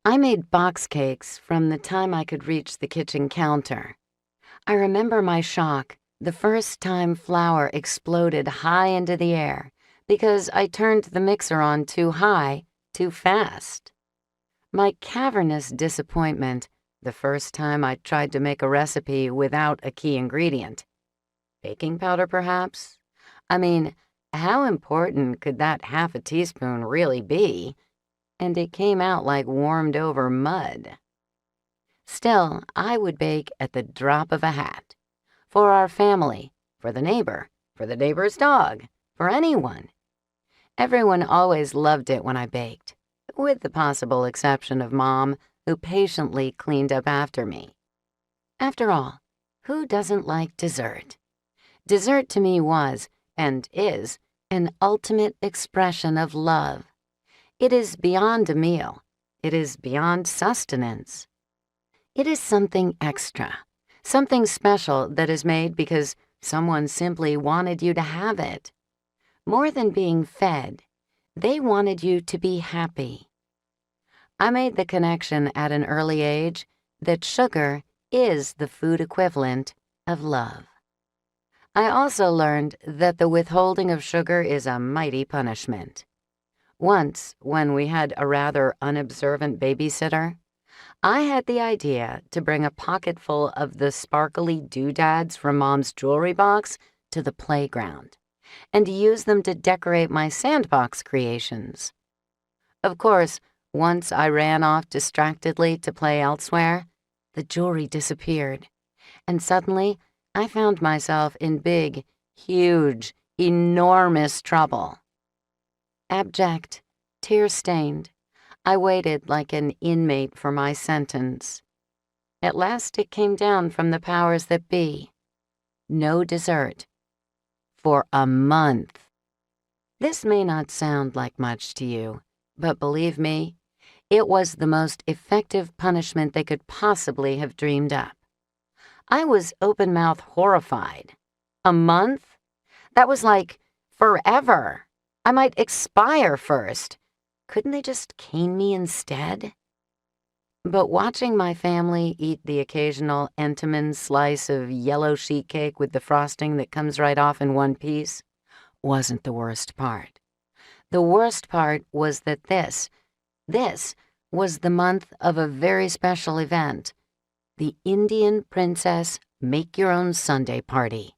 I made box cakes from the time I could reach the kitchen counter. I remember my shock the first time flour exploded high into the air because I turned the mixer on too high, too fast. My cavernous disappointment the first time I tried to make a recipe without a key ingredient. Baking powder, perhaps? I mean, how important could that half a teaspoon really be? And it came out like warmed over mud. Still, I would bake at the drop of a hat. For our family, for the neighbor, for the neighbor's dog, for anyone. Everyone always loved it when I baked, with the possible exception of Mom, who patiently cleaned up after me. After all, who doesn't like dessert? Dessert to me was, and is, an ultimate expression of love. It is beyond a meal. It is beyond sustenance. It is something extra, something special that is made because someone simply wanted you to have it. More than being fed, they wanted you to be happy. I made the connection at an early age that sugar is the food equivalent of love. I also learned that the withholding of sugar is a mighty punishment. Once, when we had a rather unobservant babysitter, I had the idea to bring a pocketful of the sparkly doodads from Mom's jewelry box to the playground and use them to decorate my sandbox creations. Of course, once I ran off distractedly to play elsewhere, the jewelry disappeared, and suddenly I found myself in big, huge, enormous trouble. Abject, tear-stained, I waited like an inmate for my sentence. At last it came down from the powers that be. No dessert. For a month. This may not sound like much to you, but believe me, it was the most effective punishment they could possibly have dreamed up. I was open-mouthed horrified. A month? That was like forever. I might expire first. Couldn't they just cane me instead? But watching my family eat the occasional Entenmann slice of yellow sheet cake with the frosting that comes right off in one piece wasn't the worst part. The worst part was that this was the month of a very special event, the Indian Princess Make-Your-Own Sundae Party.